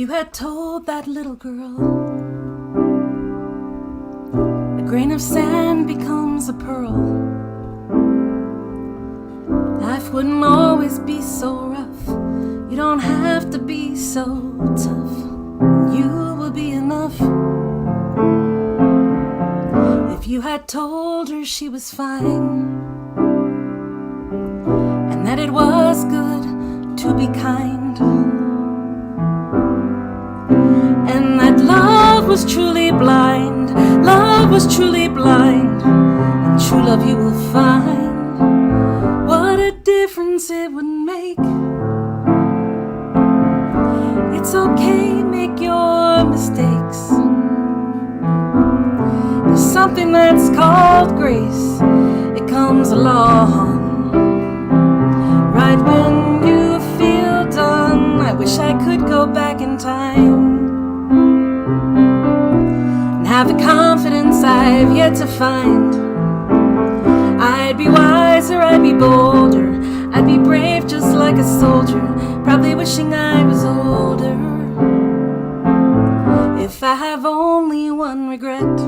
you had told that little girl a grain of sand becomes a pearl, life wouldn't always be so rough. You don't have to be so tough. You will be enough. If you had told her she was fine, and that it was good to be kind, and that love was truly blind, love was truly blind, and true love you will find, what a difference it would make. It's okay, make your mistakes. There's something that's called grace. It comes along right when you feel done. I wish I could go back in time and have the confidence I've yet to find. I'd be wiser, I'd be bolder, I'd be brave just like a soldier, probably wishing I was older. If I have only one regret,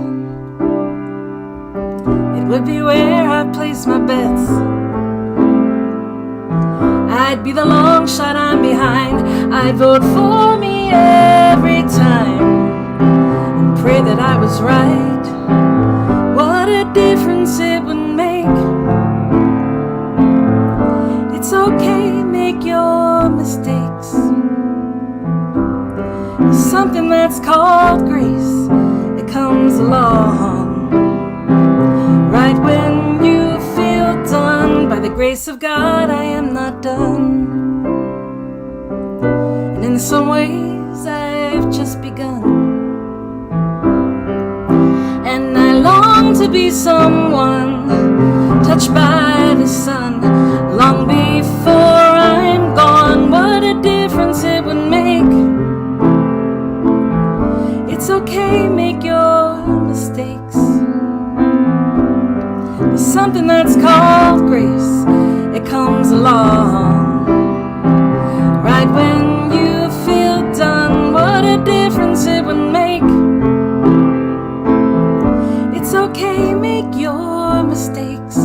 it would be where I place my bets. I'd be the long shot, I'm behind, I'd vote for me every time and pray that I was right. What a difference it would make. It's okay, make your mistakes. Something that's called grace. It comes along right when you feel done. By the grace of God, I am not done. And in some ways, I've just begun. And I long to be someone touched by the sun long before I'm gone. What a difference it would make. It's okay, make your mistakes. There's something that's called grace. It comes along right when you feel done. What a difference it would make. It's okay, make your mistakes.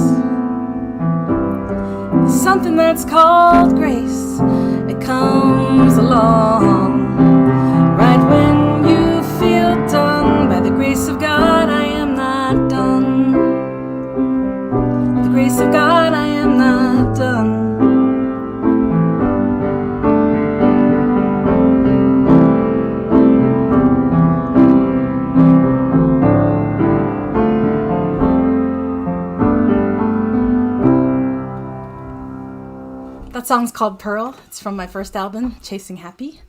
There's something that's called grace. It comes along right when you feel done. By the grace of God, I am not done. By the grace of God, I am not done. That song's called Pearl. It's from my first album, Chasing Happy.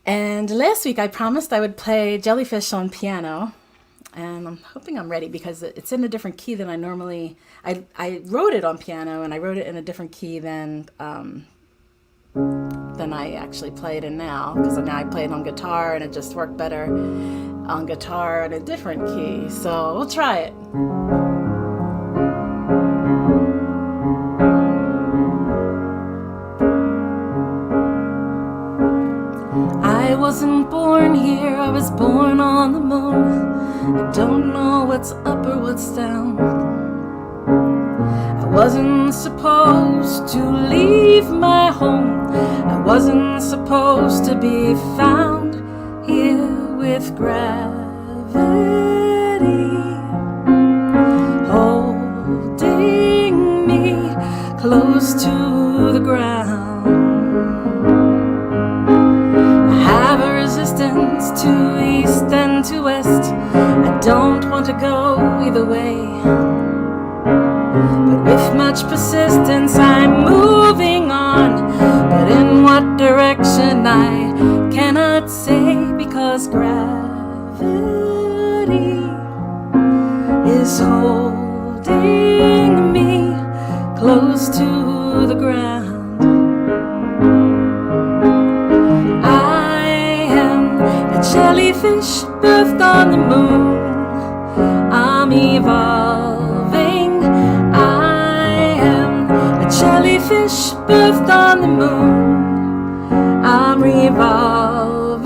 And last week I promised I would play Jellyfish on piano, and I'm hoping I'm ready because it's in a different key than I normally. I wrote it on piano, and I wrote it in a different key than I actually play it in now, because now I play it on guitar and it just worked better on guitar in a different key. So we'll try it. I wasn't born here, I was born on the moon. I don't know what's up or what's down. I wasn't supposed to leave my home. I wasn't supposed to be found here with gravity holding me close to the ground. To east and to west, I don't want to go either way, but with much persistence I'm moving on. But in what direction I cannot say, because gravity is holding me close to the ground. Jellyfish birthed on the moon, I'm evolving. I am a jellyfish birthed on the moon, I'm revolving.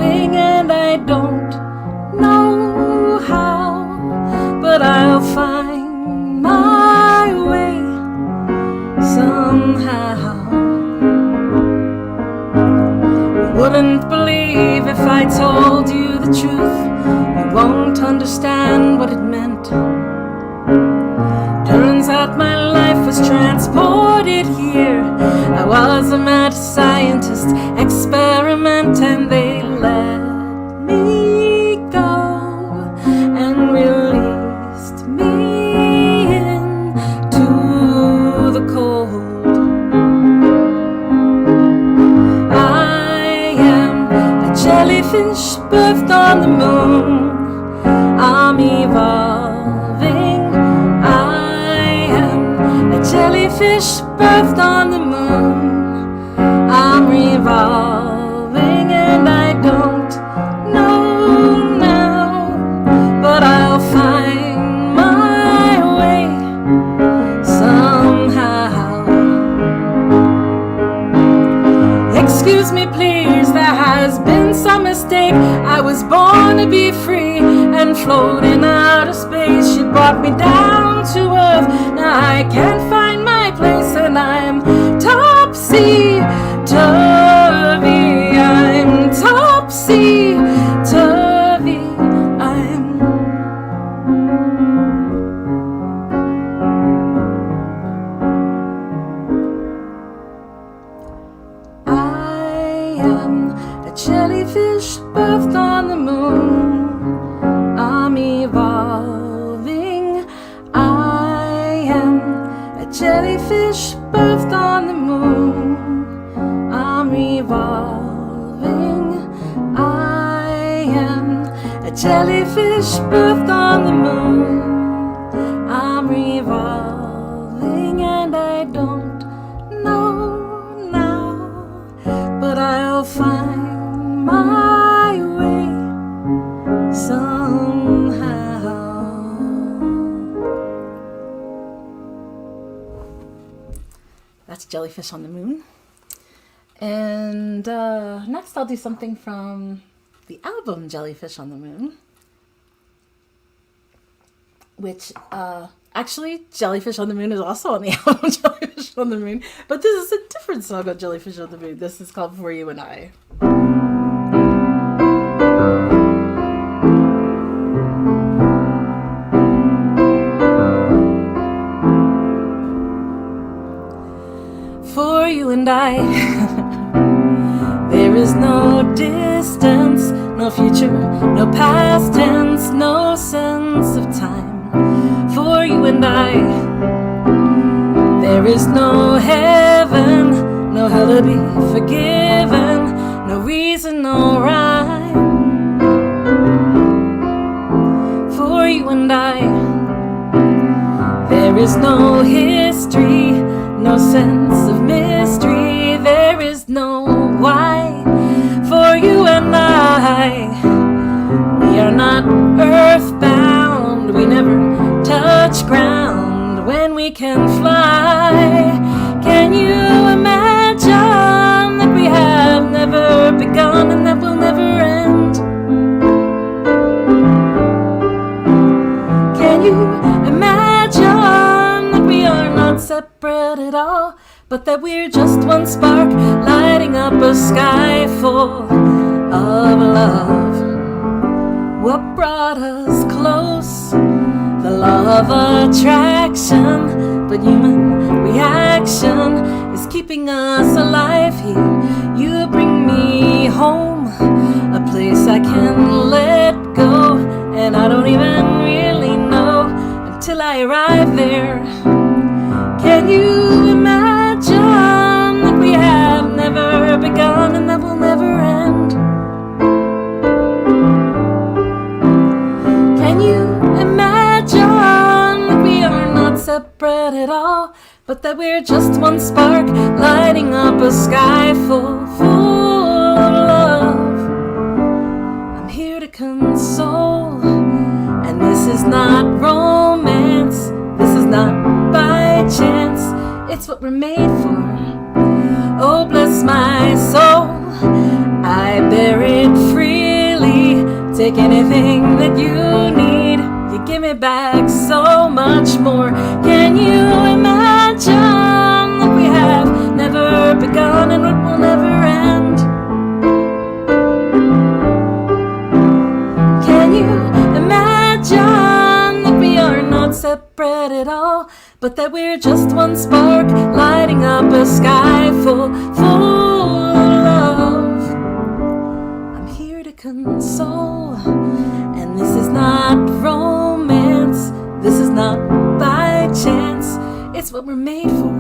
but I'll find my way somehow. You wouldn't believe if I told you the truth. You won't understand what it meant. Turns out my life was transported here. I was a mad scientist experiment, and they let me go and released me into the cold. I am a jellyfish birthed on the moon. I'm evolving. Jellyfish birthed on the moon. I'm revolving, and I don't know now, but I'll find my way somehow. Excuse me, please, there has been some mistake. I was born to be free and float in outer space. You brought me down to earth. Now I can't find my place, and I'm topsy-turvy. I'm topsy-turvy. I am a jellyfish birthed on the moon. I'm evolving. I am a jellyfish birthed on the moon. I'm revolving. I am a jellyfish birthed on the moon. I'm revolving, and I don't know now, but I'll find my way somehow. That's Jellyfish on the Moon. And next I'll do something from the album Jellyfish on the Moon, which actually Jellyfish on the Moon is also on the album Jellyfish on the Moon, but this is a different song of Jellyfish on the Moon. This is called For You and I. For you and I, there is no distance, no future, no past tense, no sense of time. For you and I, there is no heaven, no hell to be forgiven, no reason, no rhyme. For you and I, there is no history, no sense of mystery, there is no why. For you and I, we are not earthbound, we never touch ground when we can fly. Can you imagine that we have never begun and that will never end? Can you imagine that we are not separate at all, but that we're just one spark lighting up a sky full of love? What brought us close? The law of attraction, but human reaction is keeping us alive here. You bring me home, a place I can let go, and I don't even really know until I arrive there. Can you imagine that we have never begun and that will never end? Can you imagine that we are not separate at all, but that we're just one spark lighting up a sky full of love? I'm here to console, and this is not romance, this is not by chance, it's what we're made for. Oh, bless my soul, I bear it freely. Take anything that you need, you You give me back so much more. Can you imagine that we have never begun and it will never end? Can you imagine that we are not separate at all, but that we're just one spark lighting up a sky full of love? I'm here to console, and this is not romance, this is not by chance, it's what we're made for.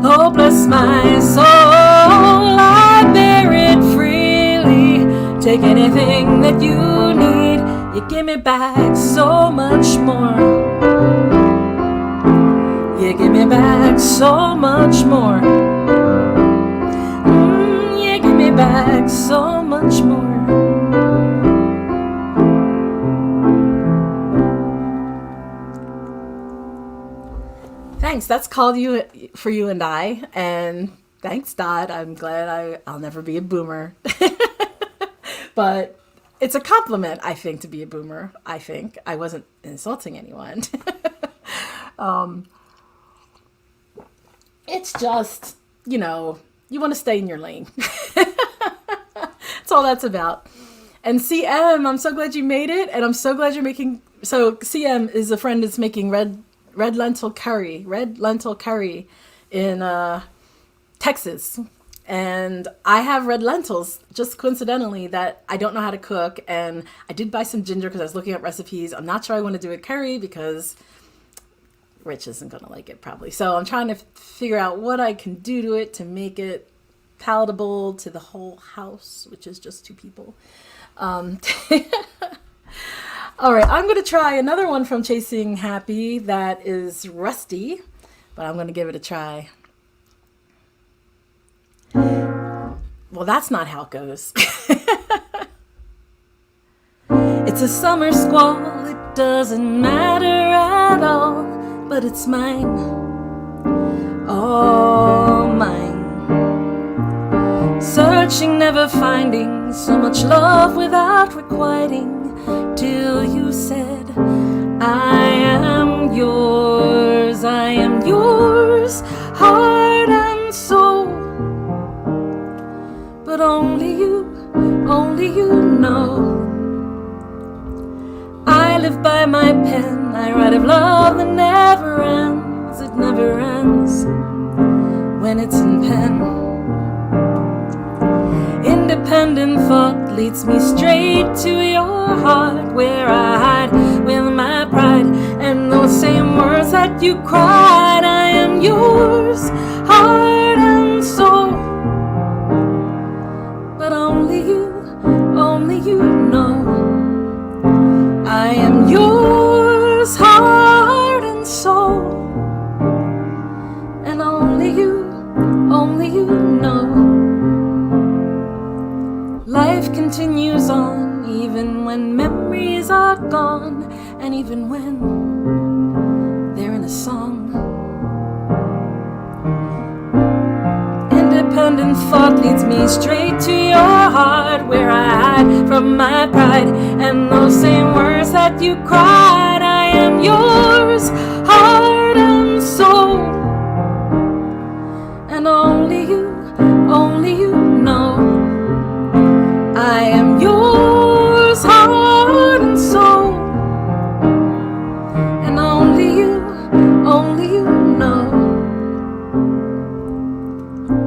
Oh, bless my soul, I bear it freely. Take anything that you need, you give me back so much more. You give me back so much more. You give me back so much more. Thanks, that's called You for You and I, and thanks, Dot. I'm glad I'll never be a boomer. But it's a compliment, I think, to be a boomer. I think I wasn't insulting anyone. It's just, you know, you want to stay in your lane. That's all that's about. And CM, I'm so glad you made it, and I'm so glad you're making. So CM is a friend that's making red lentil curry in Texas. And I have red lentils, just coincidentally, that I don't know how to cook. And I did buy some ginger because I was looking up recipes. I'm not sure I want to do a curry because Rich isn't going to like it probably. So I'm trying to figure out what I can do to it to make it palatable to the whole house, which is just 2 people. All right, I'm going to try another one from Chasing Happy that is rusty, but I'm going to give it a try. Well, that's not how it goes. It's a summer squall, it doesn't matter at all, but it's mine, all mine. Searching, never finding so much love without requiting, till you said, I am yours, heart and soul. But only you know. I live by my pen, I write of love that never ends. It never ends when it's in pen. Independent thought leads me straight to your heart, where I hide with my pride and those same words that you cried. I am yours, heart and soul. But only you know. I am yours, heart and soul. And only you know. Life continues on, even when memories are gone, and even when they're in a song. Independent thought leads me straight to your heart, where I hide from my pride and those same words that you cried. I am yours, heart and soul. And only you know. I am yours, heart and soul. And only you know.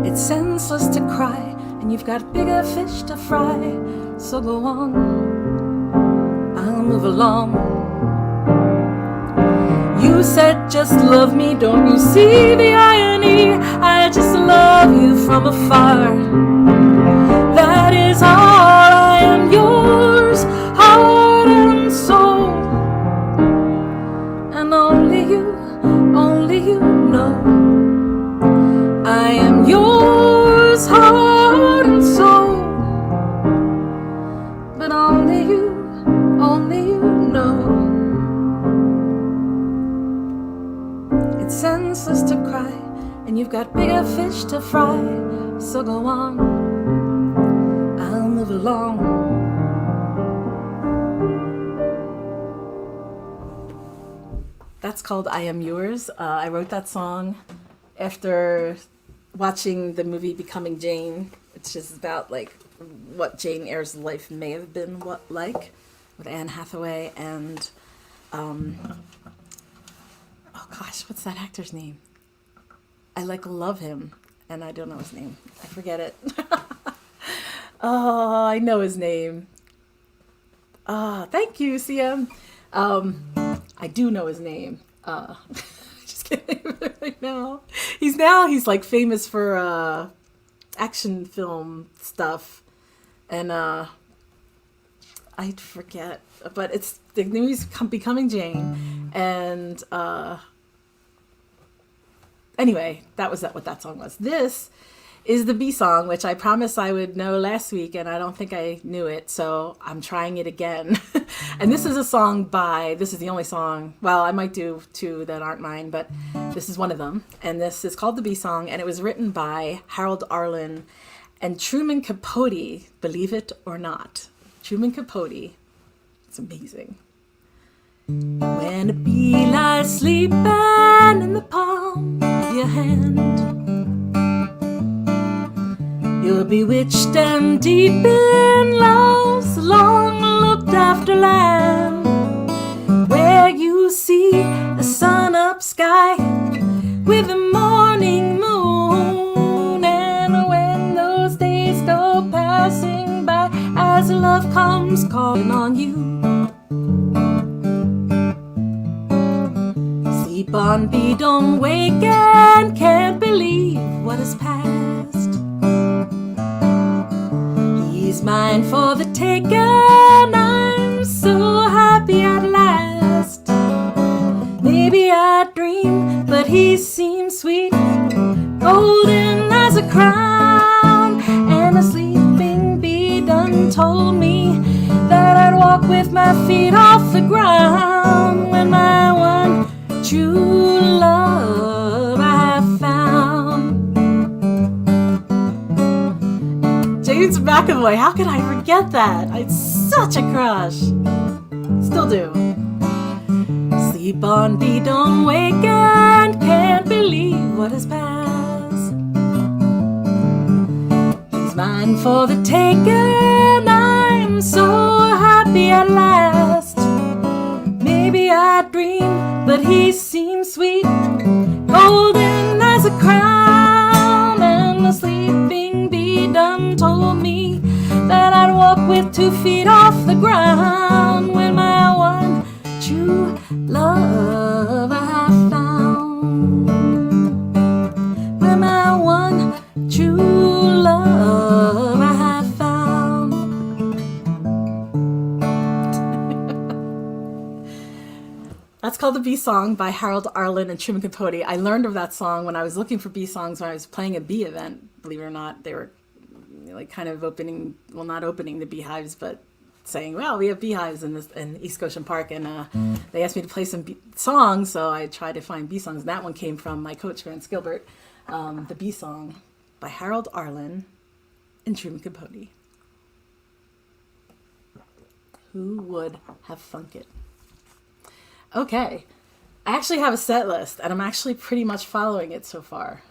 It's senseless to cry, and you've got bigger fish to fry. So go on, I'll move along. You said just love me, don't you see the irony? I just love you from afar. That is all. I am yours, heart and soul. And only you know. I am yours, heart and soul. But only you know. It's senseless to cry, and you've got bigger fish to fry. So go on, I'll move along. That's called I Am Yours. I wrote that song after watching the movie Becoming Jane, which is about like what Jane Eyre's life may have been like with Anne Hathaway and oh gosh, what's that actor's name? I love him and I don't know his name. I forget it. Oh, I know his name. Thank you, CM. I do know his name. Just kidding right now. He's like famous for action film stuff, and I forget. But it's the movie's Becoming Jane, and anyway, that was what that song was. This is the B song, which I promised I would know last week, and I don't think I knew it, so I'm trying it again. And this is a song this is the only song, well, I might do two that aren't mine, but this is one of them. And this is called the B song, and it was written by Harold Arlen and Truman Capote, believe it or not. Truman Capote. It's amazing. When a bee lies sleeping in the palm of your hand, you're bewitched and deep in love's long looked after land, where you see a sun-up sky with a morning moon. And when those days go passing by, as love comes calling on you, sleep on, bee, don't wake, and can't believe what has passed. He's mine for the taking, I'm so happy at last. Maybe I dream, but he seems sweet, golden as a crown. And a sleeping bee done told me that I'd walk with my feet off the ground when my one true love I have found. James McAvoy, how could I forget that? It's such a crush. Still do. Sleep on, bee, don't wake, and can't believe what has passed. He's mine for the taking, I'm so happy at last. Maybe I dream, but he seems sweet, golden as a crown. And the sleeping bee done told me that I'd walk with 2 feet off the ground when my one true love I have found. When my one true love I have found. That's called the Bee Song by Harold Arlen and Truman Capote. I learned of that song when I was looking for bee songs when I was playing a bee event. Believe it or not, they were like kind of opening, well, not opening the beehives, but saying, well, we have beehives in East Goshen Park, and they asked me to play some songs, so I tried to find bee songs, and that one came from my coach, Vance Gilbert, the Bee Song by Harold Arlen and Truman Capote. Who would have thunk it? Okay, I actually have a set list, and I'm actually pretty much following it so far.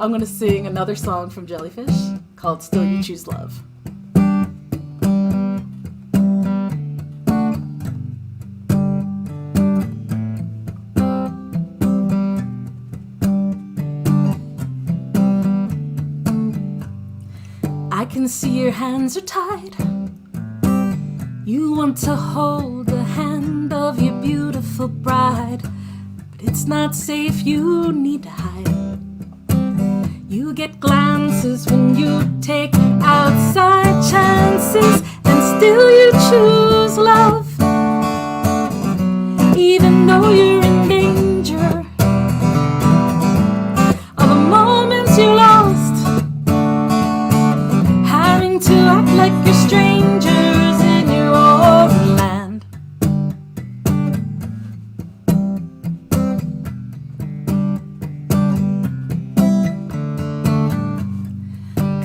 I'm going to sing another song from Jellyfish called Still You Choose Love. I can see your hands are tied. You want to hold the hand of your beautiful bride, but it's not safe, you need to hide. You get glances when you take outside chances, and still you choose love, even though you're in danger of the moments you lost, having to act like you're strangers in your own land.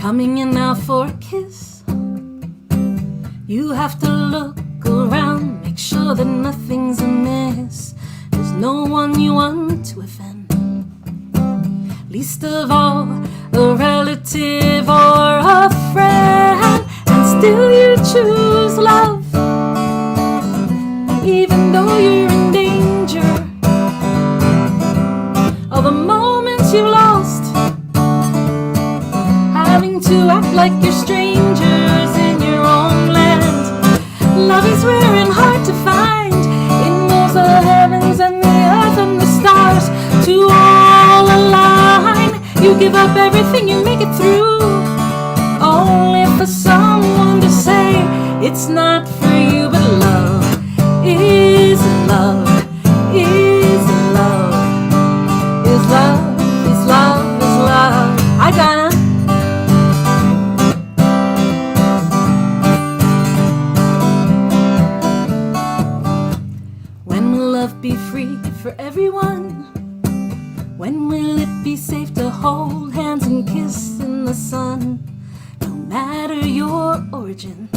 Coming in now for a kiss, you have to look around, make sure sure that nothing's amiss. There's no one you want to offend, least of all a relative or a friend. And still you choose love, even though you're in danger. All the moments you've lost, having to act like you're strangers in your own land. Love is rare and hard to find. It knows the heavens and the earth and the stars to all align. You give up everything, you make it through, only for someone to say it's not for you. But love is love, is love, is love, is love, is love. I gotta. When will love be free for everyone? When will it be safe to hold hands and kiss in the sun? No matter your origin,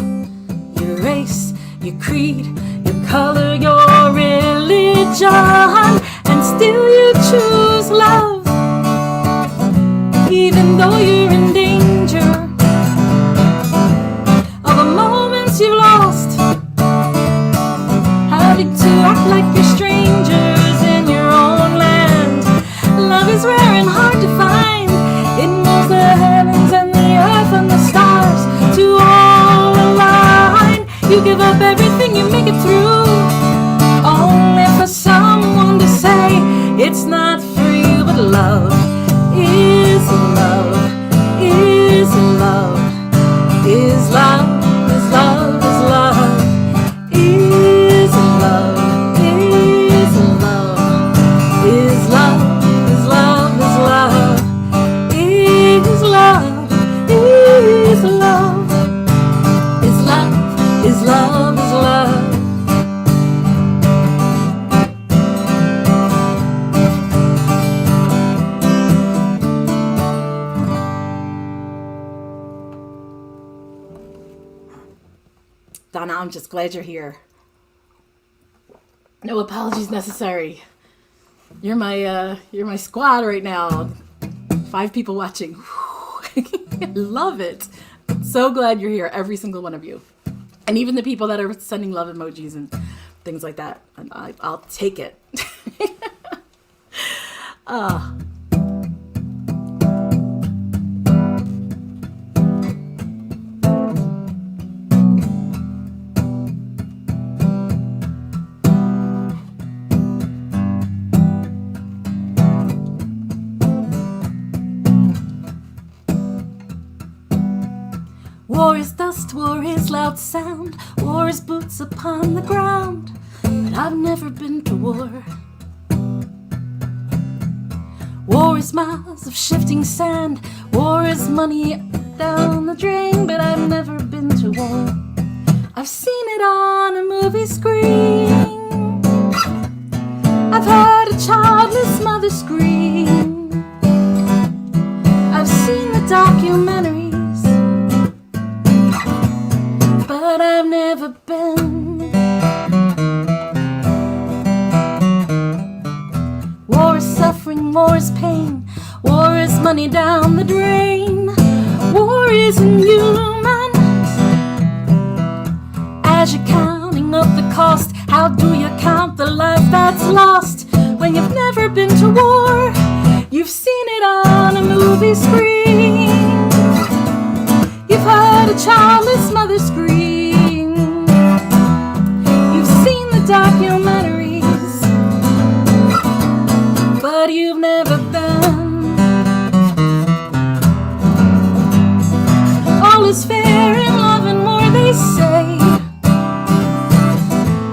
your race, your creed, your color, your religion, and still you choose love, even though you're in danger. All the moments you've lost, having to act like you're strangers in your own land. Love is rare and hard to find. It moves the heavens and the earth and the stars to all align. You give up everything, you make it through, only for someone to say it's not for you. But love is love, is love, is love, is love, is love, is love, is love, is love, is love, is love, is love, is love, is love, is love, is love. Donna, I'm just glad you're here. No apologies necessary. You're my squad right now. 5 people watching. I love it. So glad you're here, every single one of you. And even the people that are sending love emojis and things like that. And I'll take it. War is dust, war is loud sound, war is boots upon the ground. But I've never been to war. War is miles of shifting sand, war is money down the drain. But I've never been to war. I've seen it on a movie screen, I've heard a childless mother scream, I've seen the documentaries, but I've never been. War is suffering, war is pain, war is money down the drain. War is inhuman. As you're counting up the cost, how do you count the life that's lost? When you've never been to war, you've seen it on a movie screen, you've heard a childless mother scream, you've seen the documentaries, but you've never been. All is fair in love and war, they say.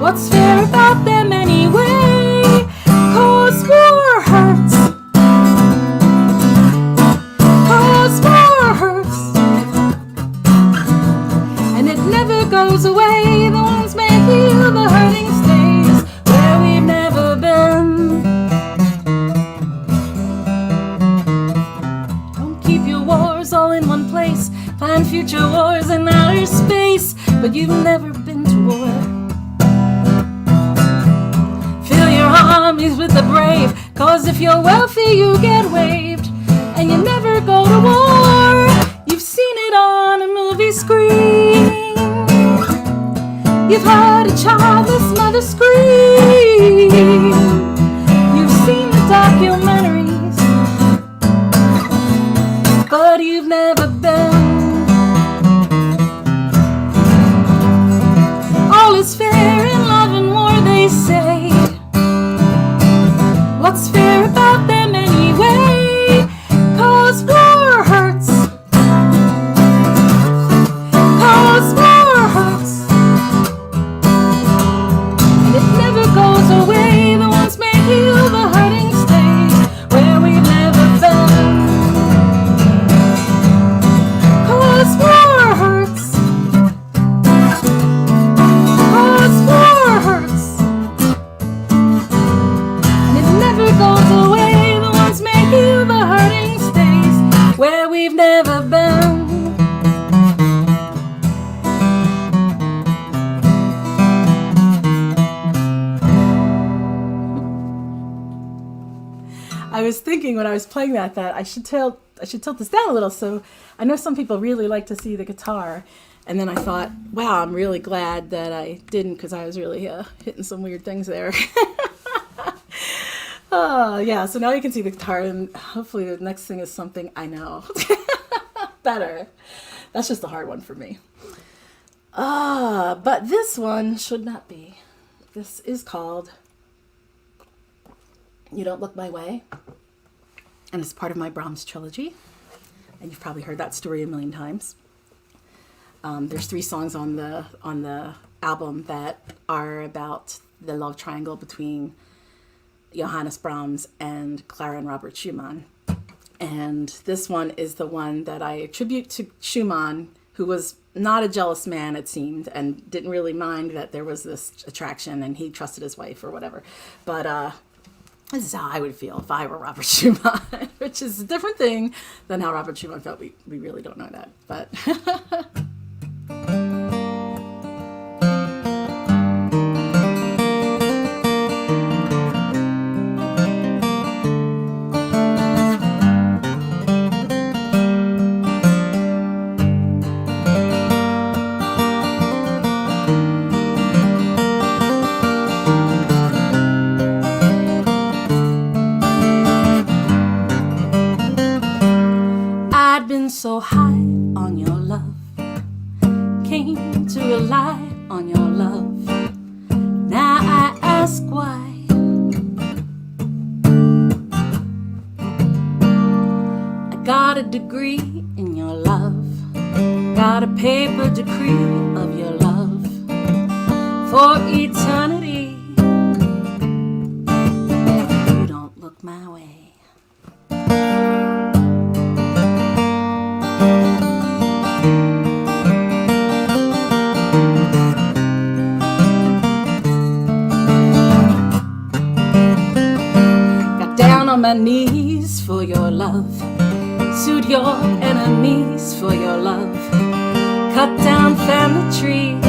What's fair about them anyway? 'Cause war hurts, 'cause war hurts, and it never goes away. The wounds may heal, the hurting stays where we've never been. Don't keep your wars all in one place, find future wars in outer space. But you've never been to war. 'Cause if you're wealthy, you get waived, and you never go to war. You've seen it on a movie screen. You've heard a childless mother scream. You've seen the documentaries, but you've never been. All is fair in love and war, they say. What's fair about them anyway? 'Cause war hurts. 'Cause war hurts. And it never goes away. The ones may heal, the hurting stays where we've never been. 'Cause war hurts. 'Cause war hurts. And it never goes away. The ones may heal, the hurting stays where we've never been. I was thinking when I was playing that I should tilt this down a little, so I know some people really like to see the guitar, and then I thought, wow, I'm really glad that I didn't, because I was really hitting some weird things there. Yeah, so now you can see the guitar, and hopefully the next thing is something I know better. That's just a hard one for me. But this one should not be. This is called You Don't Look My Way, and it's part of my Brahms trilogy, and you've probably heard that story a million times. There's 3 songs on the album that are about the love triangle between Johannes Brahms and Clara and Robert Schumann, and this one is the one that I attribute to Schumann, who was not a jealous man, it seemed, and didn't really mind that there was this attraction, and he trusted his wife or whatever. But this is how I would feel if I were Robert Schumann, which is a different thing than how Robert Schumann felt. We really don't know that, but so high on your love, came to rely on your love. Now I ask why. I got a degree in your love, got a paper decree of your love for eternity. You don't look my way. On my knees for your love, sued your enemies for your love, cut down family trees.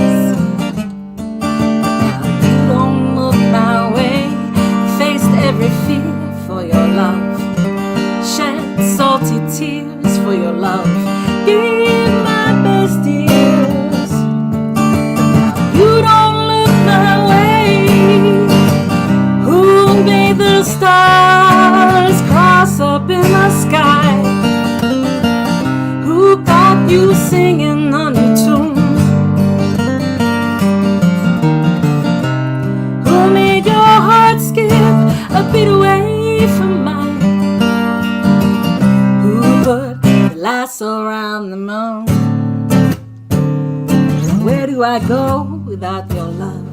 You don't look my way, faced every fear for your love, shed salty tears for your love, give my best years. You don't look my way, who made the stars cross up in the sky? Who got you singing a new tune? Who made your heart skip a beat away from mine? Who put the lasso around the moon? Where do I go without your love?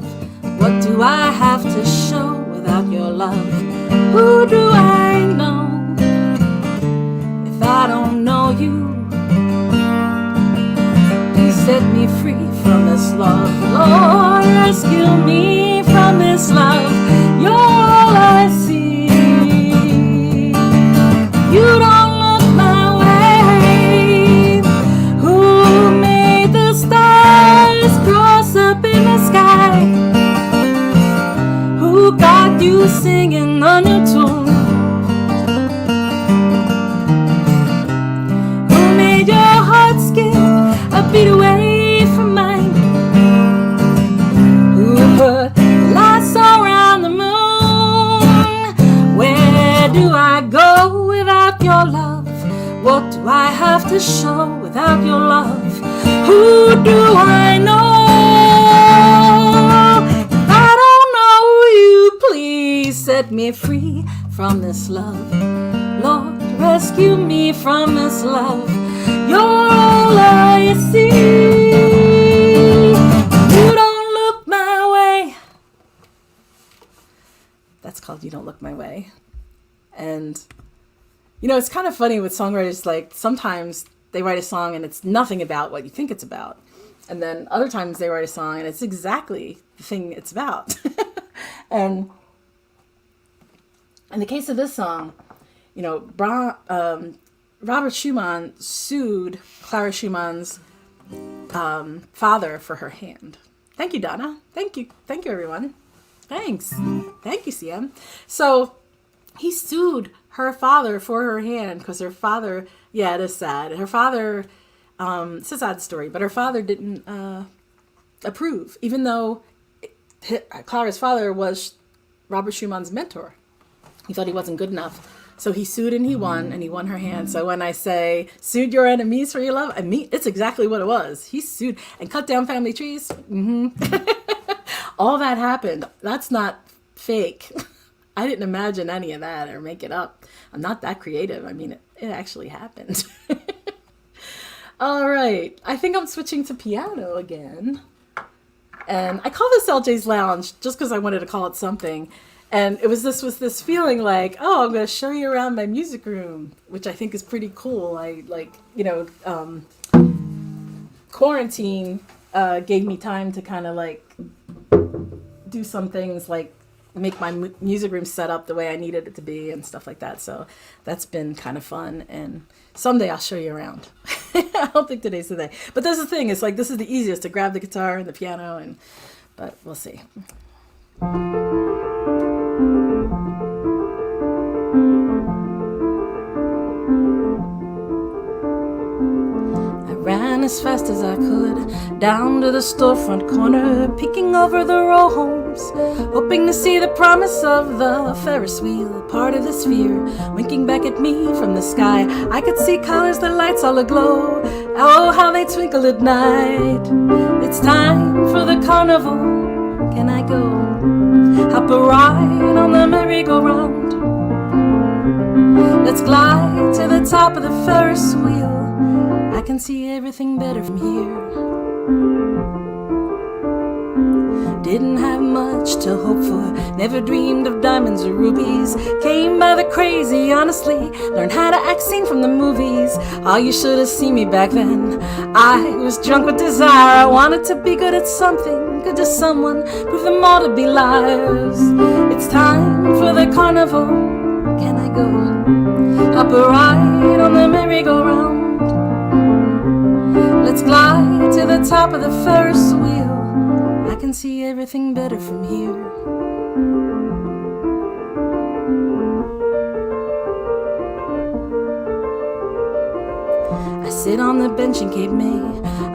What do I have to show without your love? Who do I know if I don't know you? Please set me free from this love, Lord, rescue me from this love. You're all I see. You don't look my way. Who made the stars cross up in the sky? Who got you singing a new tune? have to show without your love? Who do I know? If I don't know you, please set me free from this love. Lord, rescue me from this love. You're all I see. You don't look my way. That's called You Don't Look My Way. And, you know, it's kind of funny with songwriters, like sometimes they write a song and it's nothing about what you think it's about. And then other times they write a song and it's exactly the thing it's about. And in the case of this song, you know, Robert Schumann sued Clara Schumann's father for her hand. Thank you, Donna. Thank you. Thank you, everyone. Thanks. Thank you, CM. So he sued her father for her hand because her father, yeah, it is sad. Her father, it's a sad story, but her father didn't approve, even though Clara's father was Robert Schumann's mentor. He thought he wasn't good enough. So he sued and he won her hand. So when I say sued your enemies for your love, I mean, it's exactly what it was. He sued and cut down family trees. All that happened. That's not fake. I didn't imagine any of that or make it up. I'm not that creative. I mean, it actually happened. All right. I think I'm switching to piano again. And I call this LJ's Lounge just because I wanted to call it something. And it was this feeling like, oh, I'm going to show you around my music room, which I think is pretty cool. I quarantine gave me time to kind of like do some things like make my music room set up the way I needed it to be and stuff like that. So that's been kind of fun. And someday I'll show you around. I don't think today's the day. But that's the thing. It's like this is the easiest to grab the guitar and the piano. But we'll see. Ran as fast as I could down to the storefront corner, peeking over the row homes, hoping to see the promise of the Ferris wheel, part of the sphere, winking back at me from the sky. I could see colors, the lights all aglow. Oh, how they twinkle at night. It's time for the carnival. Can I go? Hop a ride on the merry-go-round. Let's glide to the top of the Ferris wheel. I can see everything better from here. Didn't have much to hope for, never dreamed of diamonds or rubies. Came by the crazy, honestly, learned how to act scene from the movies. Oh, you should have seen me back then. I was drunk with desire. I wanted to be good at something, good to someone, prove them all to be liars. It's time for the carnival. Can I go? Hop a ride on the merry-go-round. Let's glide to the top of the Ferris wheel. I can see everything better from here. I sit on the bench in Cape May.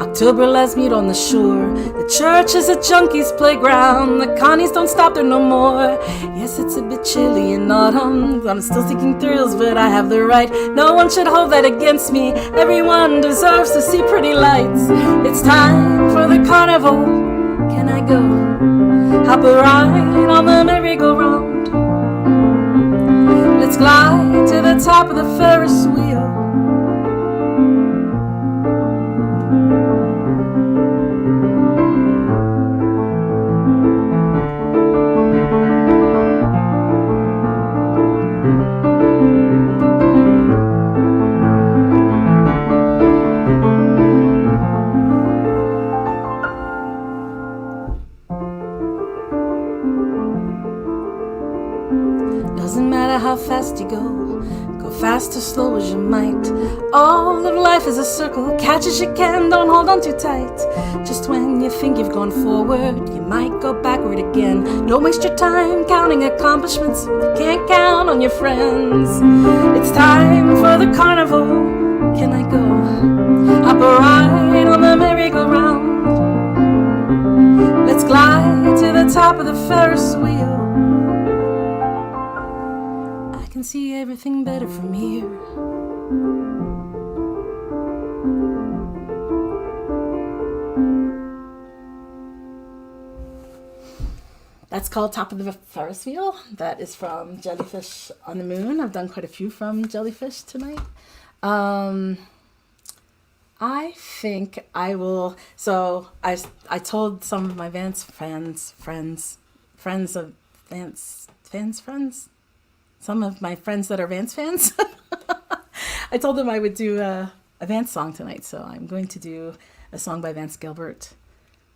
October lies mute on the shore. The church is a junkie's playground. The Connies don't stop there no more. Yes, it's a bit chilly in autumn. I'm still seeking thrills, but I have the right. No one should hold that against me. Everyone deserves to see pretty lights. It's time for the carnival. Can I go? Hop a ride on the merry-go-round. Let's glide to the top of the Ferris wheel. Doesn't matter how fast you go fast or slow as you might. All of life is a circle, catch as you can, don't hold on too tight. Just when you think you've gone forward, you might go backward again. Don't waste your time counting accomplishments, you can't count on your friends. It's time for the carnival. Can I go? Hop a ride on the merry-go-round. Let's glide to the top of the Ferris wheel. I can see everything better from here. That's called Top of the Ferris Wheel. That is from Jellyfish on the Moon. I've done quite a few from Jellyfish tonight. I think I will. So I told some of my Vance friends of Vance fans, some of my friends that are Vance fans. I told them I would do a Vance song tonight. So I'm going to do a song by Vance Gilbert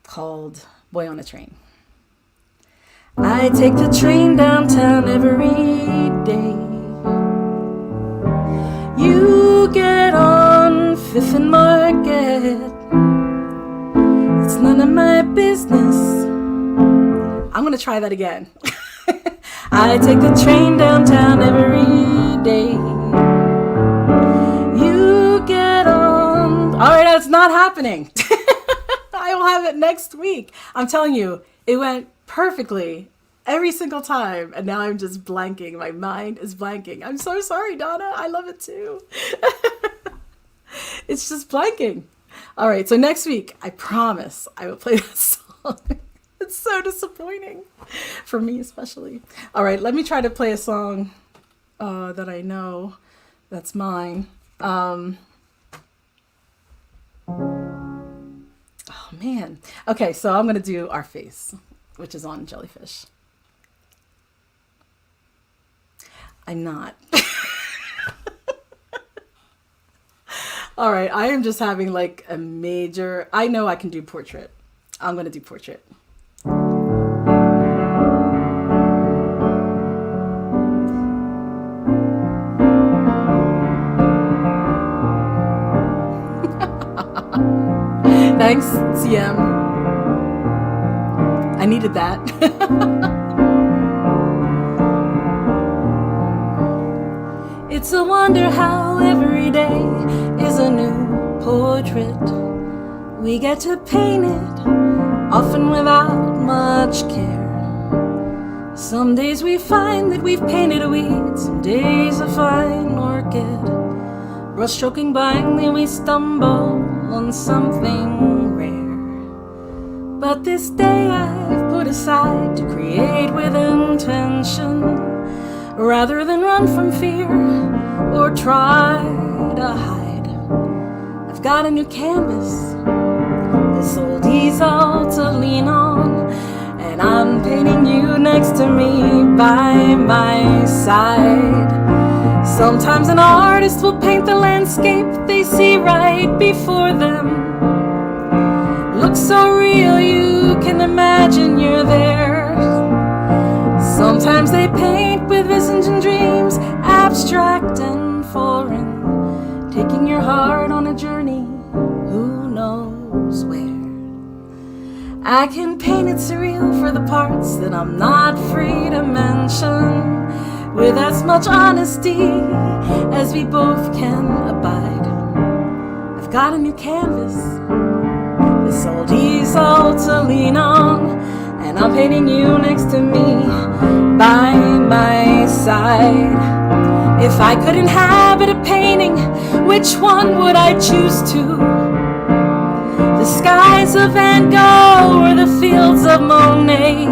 called Boy on a Train. I take the train downtown every day. You get on Fifth and Market. It's none of my business. I'm gonna try that again. I take the train downtown every day. You get on. All right, that's not happening. I will have it next week. I'm telling you, it went perfectly every single time, and now I'm just blanking. My mind is blanking. I'm so sorry, Donna. I love it too. It's just blanking. All right, so next week, I promise I will play this song. It's so disappointing for me, especially. All right, let me try to play a song that I know that's mine. Oh man. Okay, so I'm gonna do Our Face, which is on Jellyfish. I'm not. All right, I am just having like a major. I know I can do Portrait. I'm gonna do Portrait. Thanks, CM. I needed that. It's a wonder how every day is a new portrait. We get to paint it, often without much care. Some days we find that we've painted a weed, some days a fine orchid. Brush stroking blindly, we stumble on something rare. But this day I've put aside to create with intention, rather than run from fear or try to hide. I've got a new canvas, this old easel to lean on, and I'm painting you next to me by my side. Sometimes an artist will paint the landscape they see right before them. Looks so real you can imagine you're there. Sometimes they paint with visions and dreams, abstract and foreign, taking your heart on a journey, who knows where. I can paint it surreal for the parts that I'm not free to mention, with as much honesty as we both can abide. I've got a new canvas, this old easel to lean on, and I'm painting you next to me by my side. If I could inhabit a painting, which one would I choose to? The skies of Van Gogh or the fields of Monet?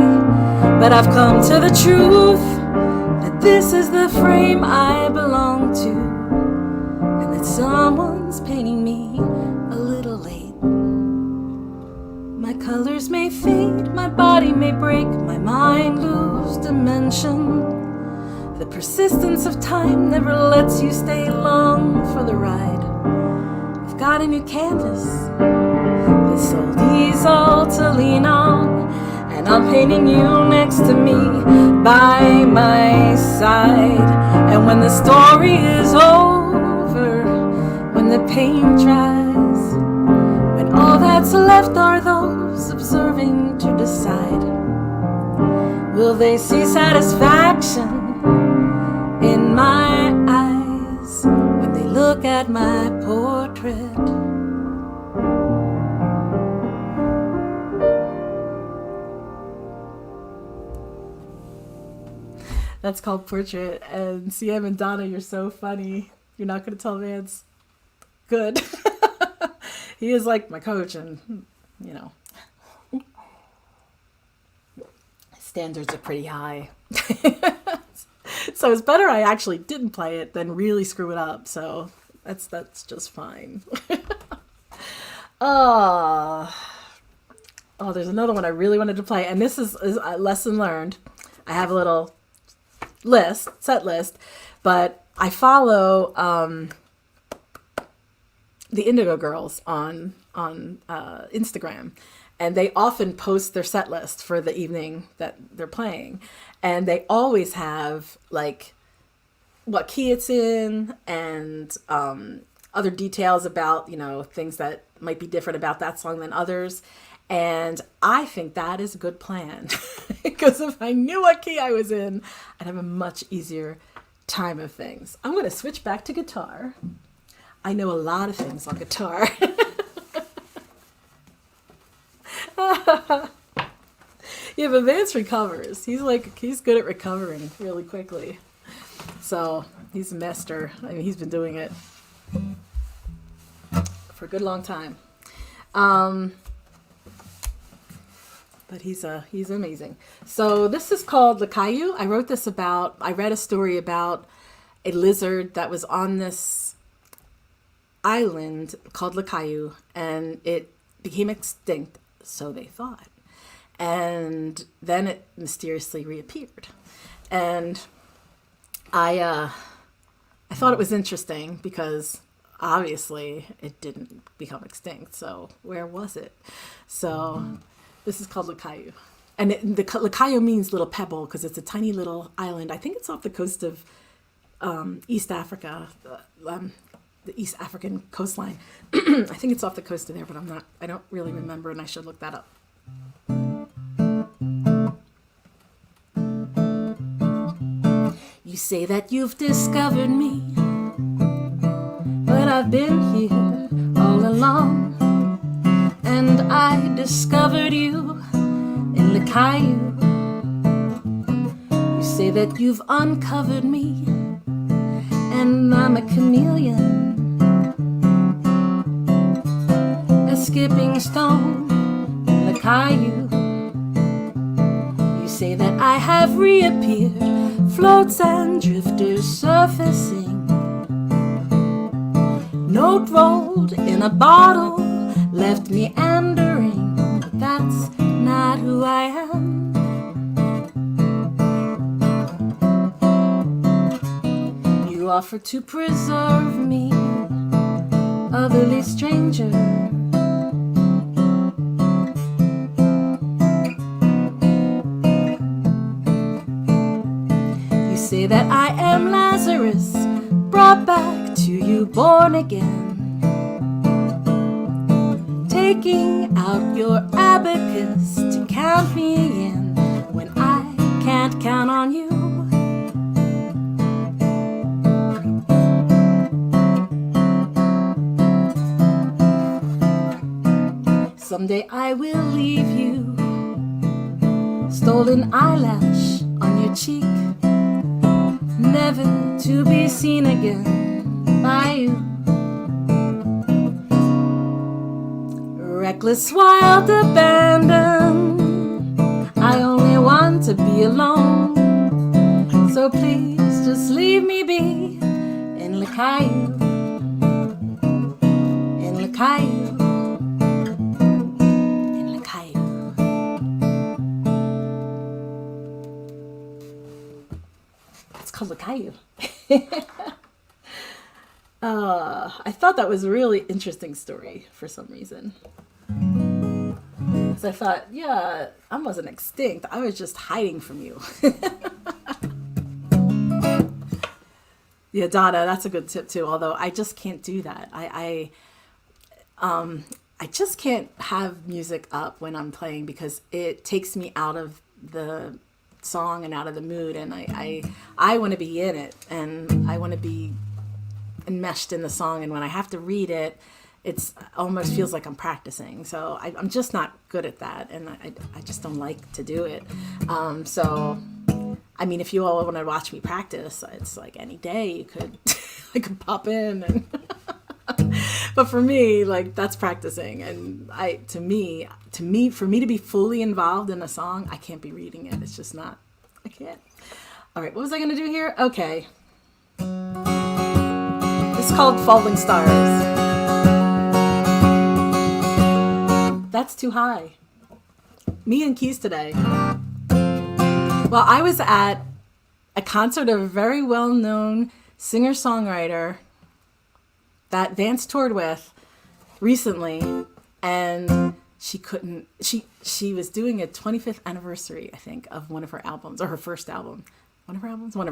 But I've come to the truth that this is the frame I belong to, and that someone's painting me a little late. My colors may fade, my body may break, my mind lose dimension. The persistence of time never lets you stay long for the ride. I've got a new canvas, this old easel to lean on, and I'm painting you next to me by my side. And when the story is over, when the paint dries, when all that's left are those observing to decide, will they see satisfaction in my eyes when they look at my portrait? That's called Portrait. And CM and Donna, you're so funny. You're not going to tell Vance. Good. He is like my coach, and you know, standards are pretty high. So it's better I actually didn't play it than really screw it up. So that's just fine. Oh, there's another one I really wanted to play, and this is a lesson learned. I have a little set list, but I follow the Indigo Girls on Instagram, and they often post their set list for the evening that they're playing, and they always have like what key it's in and other details about, you know, things that might be different about that song than others. And I think that is a good plan because if I knew what key I was in, I'd have a much easier time of things. I'm going to switch back to guitar. I know a lot of things on guitar. Yeah, but Vance recovers. He's good at recovering really quickly. So he's a master. I mean, he's been doing it for a good long time. But he's amazing. So this is called Lakayu. I read a story about a lizard that was on this island called Lakayu, and it became extinct, so they thought. And then it mysteriously reappeared. And I thought it was interesting because obviously it didn't become extinct. So where was it? So this is called Lakayu. And the Lakayu means little pebble because it's a tiny little island. I think it's off the coast of East Africa, the East African coastline. I think it's off the coast of there, but I don't really remember, and I should look that up. You say that you've discovered me, but I've been here all along, and I discovered you in Lakayu. You say that you've uncovered me, and I'm a chameleon, a skipping stone in Lakayu. You say that I have reappeared, floats and drifters surfacing, note rolled in a bottle, left meandering, but that's not who I am. You offer to preserve me, otherly stranger. You say that I am Lazarus, brought back to you born again, taking out your abacus to count me in when I can't count on you. Someday I will leave you, stolen eyelash on your cheek, never to be seen again by you. Reckless, wild, abandoned, I only want to be alone, so please just leave me be in Lakayu, in Lakayu. Lakayu. I thought that was a really interesting story for some reason. So I thought, yeah, I wasn't extinct. I was just hiding from you. Yeah, Donna, that's a good tip too. Although I just can't do that. I just can't have music up when I'm playing because it takes me out of the song and out of the mood, and I want to be in it, and I want to be enmeshed in the song, and when I have to read it, it's almost feels like I'm practicing, so I'm just not good at that, and I just don't like to do it. So I mean, if you all want to watch me practice, it's like any day you could I could pop in and but But for me, like, that's practicing. And for me to be fully involved in a song, I can't be reading it. It's just not, I can't. All right, what was I going to do here? Okay. This is called Falling Stars. That's too high. Me and keys today. Well, I was at a concert of a very well-known singer-songwriter that Vance toured with recently, and she was doing a 25th anniversary, I think, of one of her albums, or her first album. One of her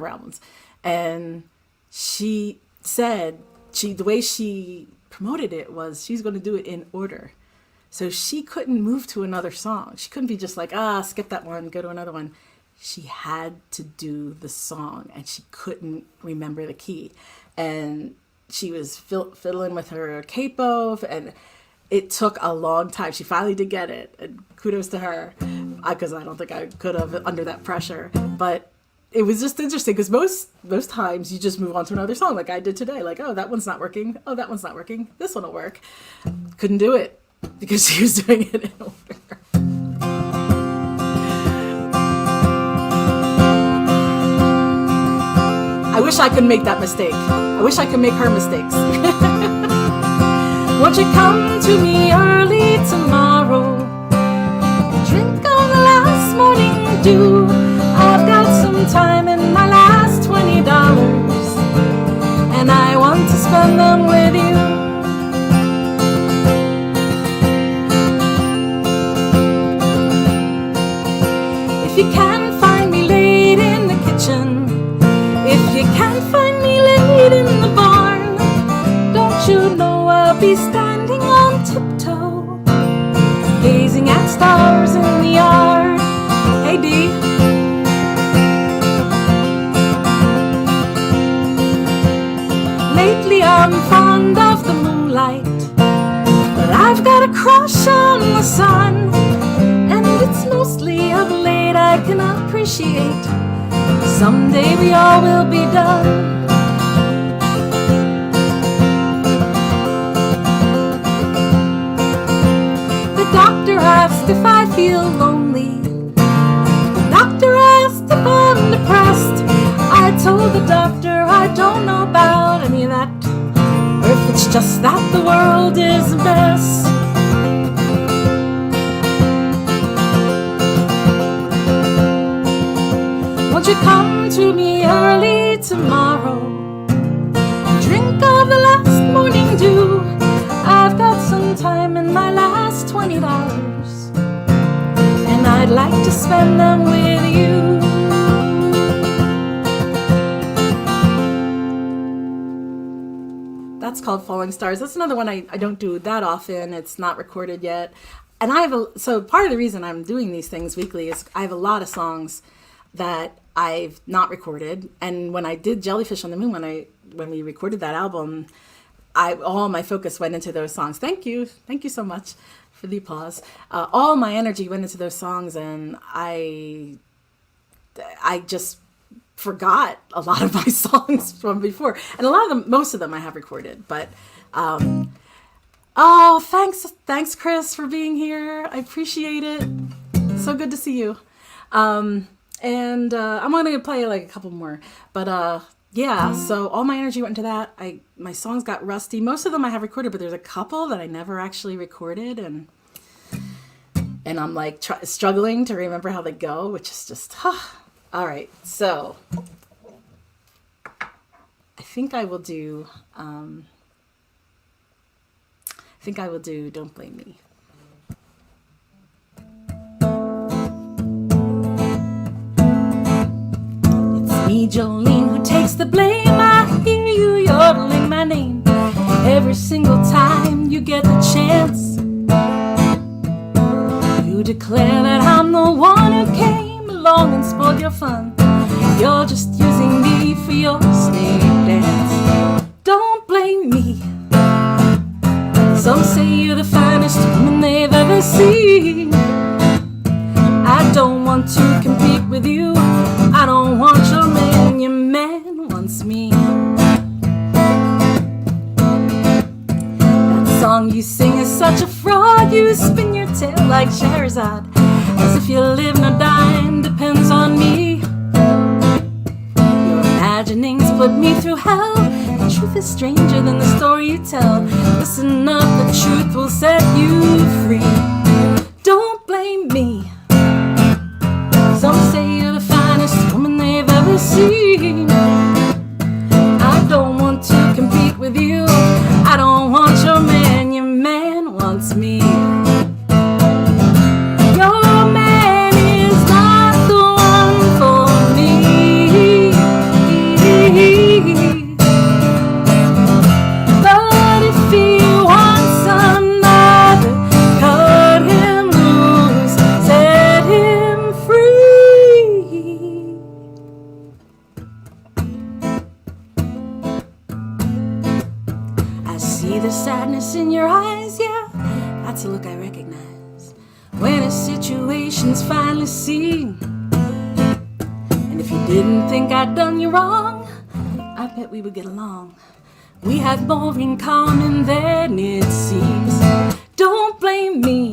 albums. And she said, the way she promoted it was she's going to do it in order. So she couldn't move to another song. She couldn't be just like, skip that one, go to another one. She had to do the song, and she couldn't remember the key. And she was fiddling with her capo, and it took a long time. She finally did get it, and kudos to her, because I don't think I could have under that pressure. But it was just interesting, because most times you just move on to another song, like I did today. Like, oh, that one's not working. Oh, that one's not working. This one will work. Couldn't do it because she was doing it in order. I wish I could make that mistake. I wish I could make her mistakes. Won't you come to me early tomorrow? Drink on the last morning dew. I've got some time in my last $20, and I want to spend them with you. If you can find me late in the kitchen, if you can't find me late in the barn, don't you know I'll be standing on tiptoe, gazing at stars in the yard. Hey Dee. Lately I'm fond of the moonlight, but I've got a crush on the sun, and it's mostly of late I can appreciate. Someday we all will be done. The doctor asked if I feel lonely. The doctor asked if I'm depressed. I told the doctor I don't know about any of that, or if it's just that the world is a mess. Won't you come to me early tomorrow? Drink of the last morning dew. I've got some time in my last $20, and I'd like to spend them with you. That's called Falling Stars. That's another one I don't do that often. It's not recorded yet. And so part of the reason I'm doing these things weekly is I have a lot of songs that I've not recorded. And when I did Jellyfish on the Moon, when we recorded that album, all my focus went into those songs. Thank you so much for the applause. All my energy went into those songs, and I just forgot a lot of my songs from before, and most of them I have recorded. But thanks Chris for being here. I appreciate it. So good to see you. And I'm going to play like a couple more, but yeah, so all my energy went into that. My songs got rusty. Most of them I have recorded, but there's a couple that I never actually recorded, and I'm like struggling to remember how they go, which is just all right. So I think I will do Don't Blame Me. Me, Jolene, who takes the blame. I hear you yodeling my name every single time you get the chance. You declare that I'm the one who came along and spoiled your fun. You're just using me for your snake dance. Don't blame me. Some say you're the finest woman they've ever seen. I don't want to compete with you. I don't want your man wants me. That like Scheherazade, as if you live nor die depends on me. Your imaginings put me through hell. The truth is stranger than the story you tell. Listen up, the truth will set you free. Don't blame me. Some say you're the finest woman they've ever seen. I don't want to compete with you. I don't want your man wants me. Your man is not the one for me. But if he wants another, cut him loose, set him free. I see the sadness in your eyes, yeah. That's a look I recognize when a situation's finally seen. And if you didn't think I'd done you wrong, I bet we would get along. We have more in common than it seems. Don't blame me.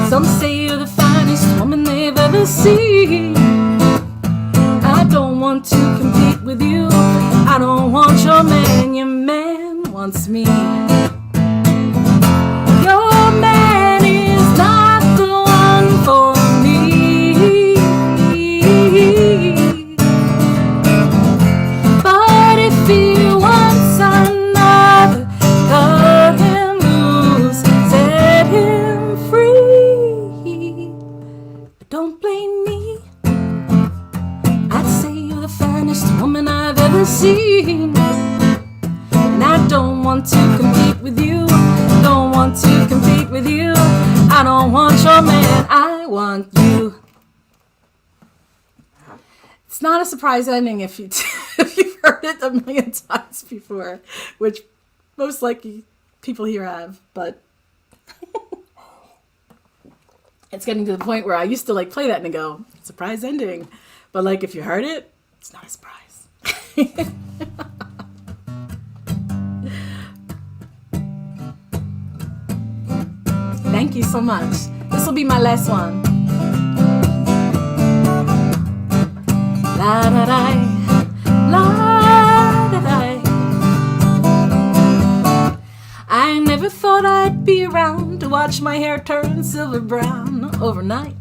Some say you're the finest woman they've ever seen. I don't want to compete with you. I don't want your man wants me. Your man is not the one for me. But if he wants another, cut him loose, set him free. But don't blame me. I'd say you're the finest woman I've ever seen. And I don't want to compete with you. Don't want to compete with you. I don't want your man, I want you. It's not a surprise ending if you've heard it a million times before, which most likely people here have, but it's getting to the point where I used to like play that and go, surprise ending. But like if you heard it, it's not a surprise. Thank you so much. This will be my last one. La da da, la da da. I never thought I'd be around to watch my hair turn silver brown overnight.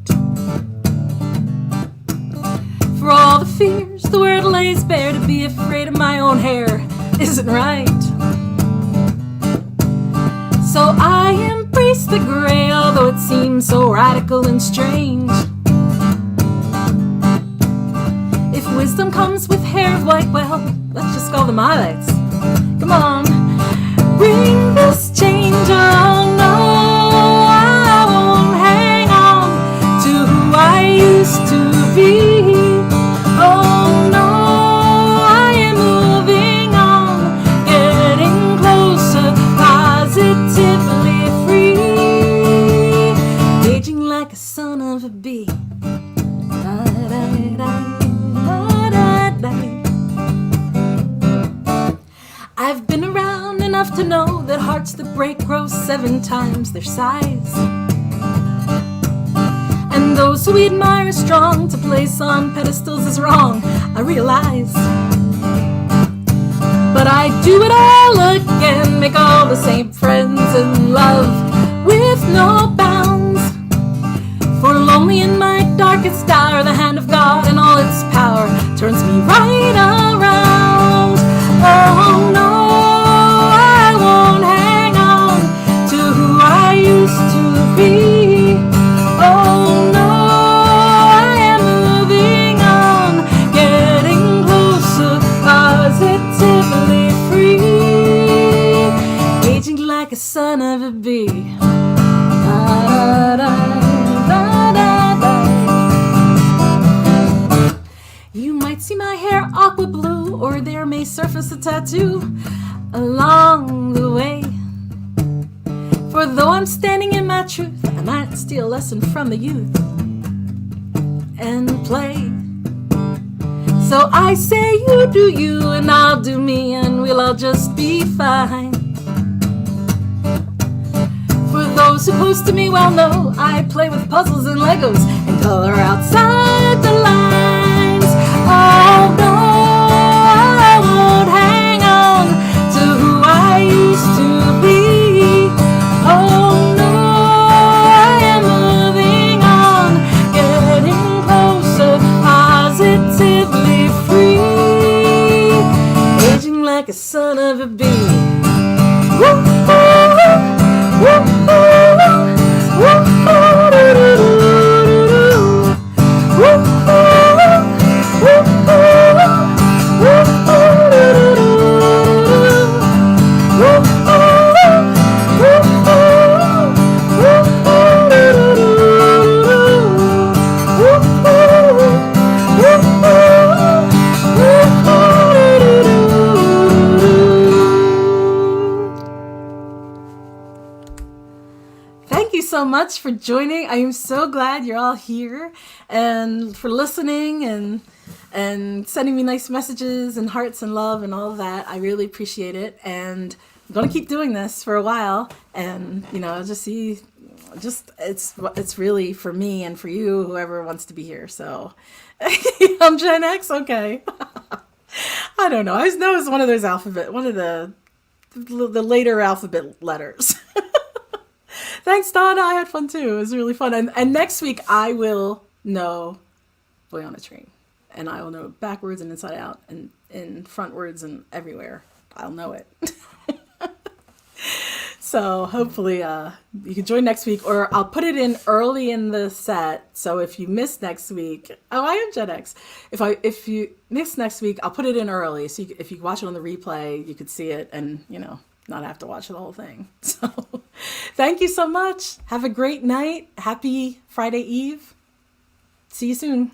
For all the fears the world lays bare, to be afraid of my own hair isn't right. So I embrace the gray, although it seems so radical and strange. If wisdom comes with hair of white, well, let's just call them highlights. Come on, bring this change. Oh no, I won't hang on to who I used to be. Oh no, I am moving on, getting closer, positively free, aging like a son of a bee. I've been around enough to know that hearts that break grow 7 times their size. And those who we admire are strong, to place on pedestals is wrong, I realize. But I do it all again, make all the same friends and love with no bounds. For lonely in my darkest hour, the hand of God and all its power turns me right around. Oh no, I won't hang on to who I used to be. Oh no, I am moving on, getting closer, positively free, aging like a son of a bee. Da, da, da, da, da. You might see my hair aqua blue, or there may surface a tattoo along the way. For though I'm standing in my truth, I might steal a lesson from the youth and play. So I say you do you and I'll do me, and we'll all just be fine. For those those who close to me well know I play with puzzles and Legos and color outside the lines. Oh no, I won't hang on to who I used to be. Oh no, I am moving on, getting closer, positively free, aging like a son of a bee. Thank you so much for joining. I am so glad you're all here and for listening and sending me nice messages and hearts and love and all of that. I really appreciate it. And I'm going to keep doing this for a while and, it's really for me and for you, whoever wants to be here. So I'm Gen X. Okay. I don't know. I just know it's one of those one of the later alphabet letters. Thanks, Donna. I had fun too. It was really fun. And next week I will know Boy on a Train. And I will know it backwards and inside out and in frontwards and everywhere. I'll know it. So hopefully you can join next week, or I'll put it in early in the set. So if you miss next week, I am Gen X. If you miss next week, I'll put it in early. So if you watch it on the replay, you could see it and, not have to watch the whole thing. So thank you so much. Have a great night. Happy Friday Eve. See you soon.